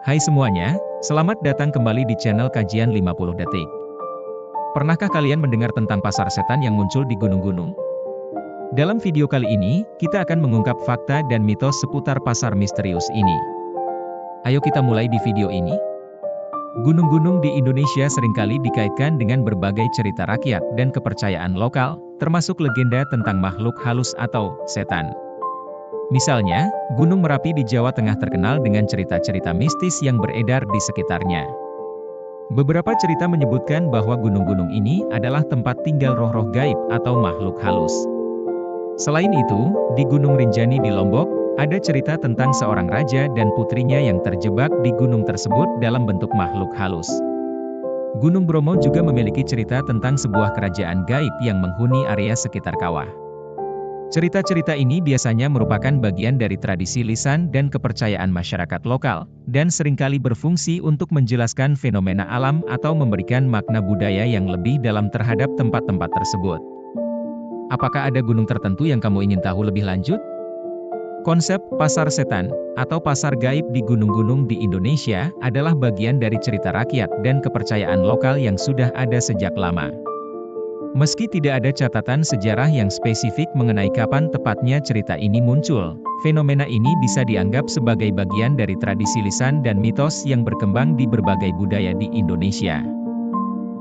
Hai semuanya, selamat datang kembali di channel Kajian 50 Detik. Pernahkah kalian mendengar tentang pasar setan yang muncul di gunung-gunung? Dalam video kali ini, kita akan mengungkap fakta dan mitos seputar pasar misterius ini. Ayo kita mulai di video ini. Gunung-gunung di Indonesia seringkali dikaitkan dengan berbagai cerita rakyat dan kepercayaan lokal, termasuk legenda tentang makhluk halus atau setan. Misalnya, Gunung Merapi di Jawa Tengah terkenal dengan cerita-cerita mistis yang beredar di sekitarnya. Beberapa cerita menyebutkan bahwa gunung-gunung ini adalah tempat tinggal roh-roh gaib atau makhluk halus. Selain itu, di Gunung Rinjani di Lombok, ada cerita tentang seorang raja dan putrinya yang terjebak di gunung tersebut dalam bentuk makhluk halus. Gunung Bromo juga memiliki cerita tentang sebuah kerajaan gaib yang menghuni area sekitar kawah. Cerita-cerita ini biasanya merupakan bagian dari tradisi lisan dan kepercayaan masyarakat lokal, dan seringkali berfungsi untuk menjelaskan fenomena alam atau memberikan makna budaya yang lebih dalam terhadap tempat-tempat tersebut. Apakah ada gunung tertentu yang kamu ingin tahu lebih lanjut? Konsep pasar setan atau pasar gaib di gunung-gunung di Indonesia adalah bagian dari cerita rakyat dan kepercayaan lokal yang sudah ada sejak lama. Meski tidak ada catatan sejarah yang spesifik mengenai kapan tepatnya cerita ini muncul, fenomena ini bisa dianggap sebagai bagian dari tradisi lisan dan mitos yang berkembang di berbagai budaya di Indonesia.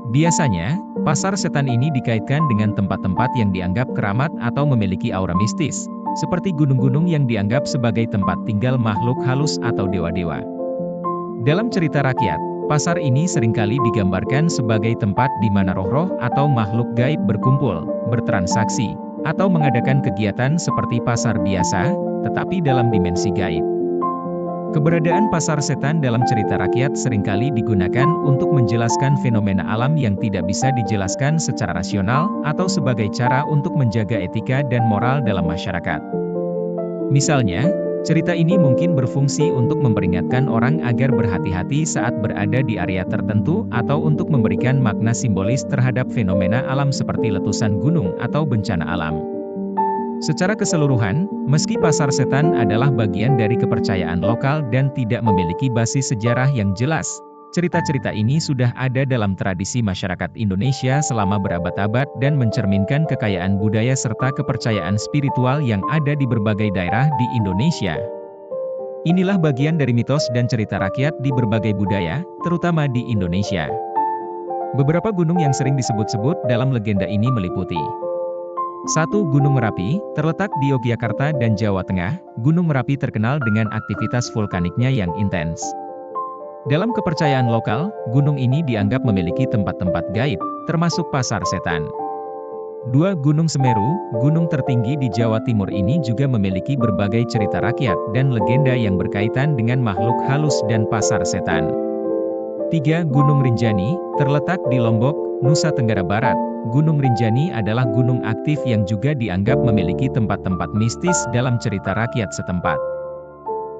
Biasanya, pasar setan ini dikaitkan dengan tempat-tempat yang dianggap keramat atau memiliki aura mistis, seperti gunung-gunung yang dianggap sebagai tempat tinggal makhluk halus atau dewa-dewa. Dalam cerita rakyat, pasar ini seringkali digambarkan sebagai tempat di mana roh-roh atau makhluk gaib berkumpul, bertransaksi, atau mengadakan kegiatan seperti pasar biasa, tetapi dalam dimensi gaib. Keberadaan pasar setan dalam cerita rakyat seringkali digunakan untuk menjelaskan fenomena alam yang tidak bisa dijelaskan secara rasional, atau sebagai cara untuk menjaga etika dan moral dalam masyarakat. Misalnya, cerita ini mungkin berfungsi untuk memperingatkan orang agar berhati-hati saat berada di area tertentu atau untuk memberikan makna simbolis terhadap fenomena alam seperti letusan gunung atau bencana alam. Secara keseluruhan, meski pasar setan adalah bagian dari kepercayaan lokal dan tidak memiliki basis sejarah yang jelas, cerita-cerita ini sudah ada dalam tradisi masyarakat Indonesia selama berabad-abad dan mencerminkan kekayaan budaya serta kepercayaan spiritual yang ada di berbagai daerah di Indonesia. Inilah bagian dari mitos dan cerita rakyat di berbagai budaya, terutama di Indonesia. Beberapa gunung yang sering disebut-sebut dalam legenda ini meliputi 1. Gunung Merapi, terletak di Yogyakarta dan Jawa Tengah. Gunung Merapi terkenal dengan aktivitas vulkaniknya yang intens. Dalam kepercayaan lokal, gunung ini dianggap memiliki tempat-tempat gaib, termasuk pasar setan. 2. Gunung Semeru, gunung tertinggi di Jawa Timur ini juga memiliki berbagai cerita rakyat dan legenda yang berkaitan dengan makhluk halus dan pasar setan. 3. Gunung Rinjani, terletak di Lombok, Nusa Tenggara Barat. Gunung Rinjani adalah gunung aktif yang juga dianggap memiliki tempat-tempat mistis dalam cerita rakyat setempat.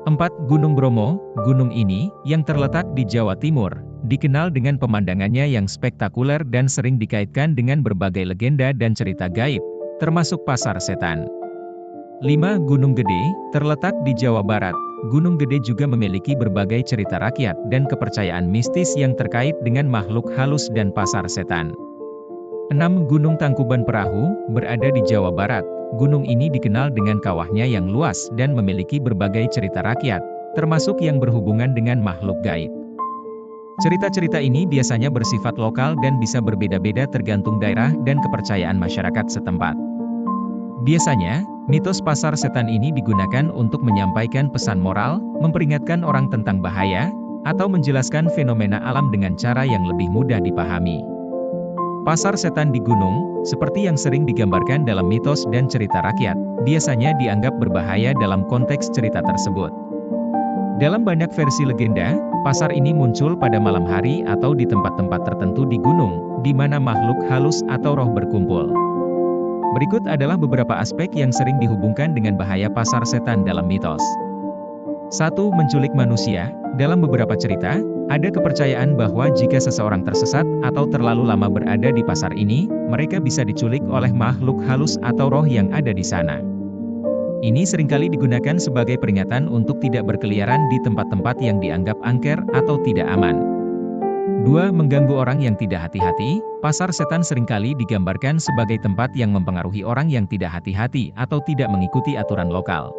4. Gunung Bromo, gunung ini, yang terletak di Jawa Timur, dikenal dengan pemandangannya yang spektakuler dan sering dikaitkan dengan berbagai legenda dan cerita gaib, termasuk pasar setan. 5. Gunung Gede, terletak di Jawa Barat. Gunung Gede juga memiliki berbagai cerita rakyat dan kepercayaan mistis yang terkait dengan makhluk halus dan pasar setan. 6. Gunung Tangkuban Perahu, berada di Jawa Barat. Gunung ini dikenal dengan kawahnya yang luas dan memiliki berbagai cerita rakyat, termasuk yang berhubungan dengan makhluk gaib. Cerita-cerita ini biasanya bersifat lokal dan bisa berbeda-beda tergantung daerah dan kepercayaan masyarakat setempat. Biasanya, mitos pasar setan ini digunakan untuk menyampaikan pesan moral, memperingatkan orang tentang bahaya, atau menjelaskan fenomena alam dengan cara yang lebih mudah dipahami. Pasar setan di gunung, seperti yang sering digambarkan dalam mitos dan cerita rakyat, biasanya dianggap berbahaya dalam konteks cerita tersebut. Dalam banyak versi legenda, pasar ini muncul pada malam hari atau di tempat-tempat tertentu di gunung, di mana makhluk halus atau roh berkumpul. Berikut adalah beberapa aspek yang sering dihubungkan dengan bahaya pasar setan dalam mitos. 1. Menculik manusia. Dalam beberapa cerita, ada kepercayaan bahwa jika seseorang tersesat atau terlalu lama berada di pasar ini, mereka bisa diculik oleh makhluk halus atau roh yang ada di sana. Ini seringkali digunakan sebagai peringatan untuk tidak berkeliaran di tempat-tempat yang dianggap angker atau tidak aman. 2. Mengganggu orang yang tidak hati-hati. Pasar setan seringkali digambarkan sebagai tempat yang mempengaruhi orang yang tidak hati-hati atau tidak mengikuti aturan lokal.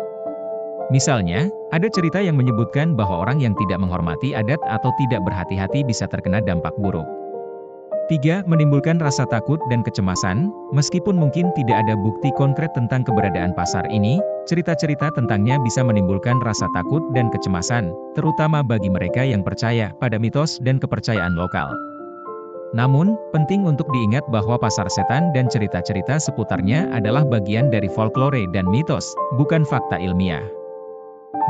Misalnya, ada cerita yang menyebutkan bahwa orang yang tidak menghormati adat atau tidak berhati-hati bisa terkena dampak buruk. 3. Menimbulkan rasa takut dan kecemasan. Meskipun mungkin tidak ada bukti konkret tentang keberadaan pasar ini, cerita-cerita tentangnya bisa menimbulkan rasa takut dan kecemasan, terutama bagi mereka yang percaya pada mitos dan kepercayaan lokal. Namun, penting untuk diingat bahwa pasar setan dan cerita-cerita seputarnya adalah bagian dari folklore dan mitos, bukan fakta ilmiah.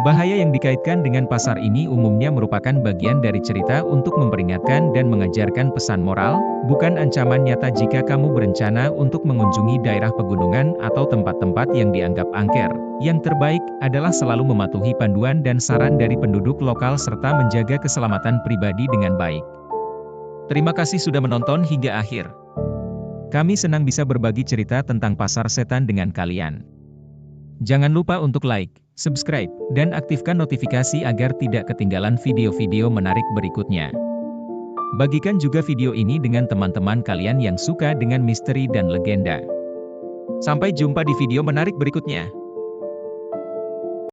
Bahaya yang dikaitkan dengan pasar ini umumnya merupakan bagian dari cerita untuk memperingatkan dan mengajarkan pesan moral, bukan ancaman nyata jika kamu berencana untuk mengunjungi daerah pegunungan atau tempat-tempat yang dianggap angker. Yang terbaik adalah selalu mematuhi panduan dan saran dari penduduk lokal serta menjaga keselamatan pribadi dengan baik. Terima kasih sudah menonton hingga akhir. Kami senang bisa berbagi cerita tentang pasar setan dengan kalian. Jangan lupa untuk like, subscribe, dan aktifkan notifikasi agar tidak ketinggalan video-video menarik berikutnya. Bagikan juga video ini dengan teman-teman kalian yang suka dengan misteri dan legenda. Sampai jumpa di video menarik berikutnya.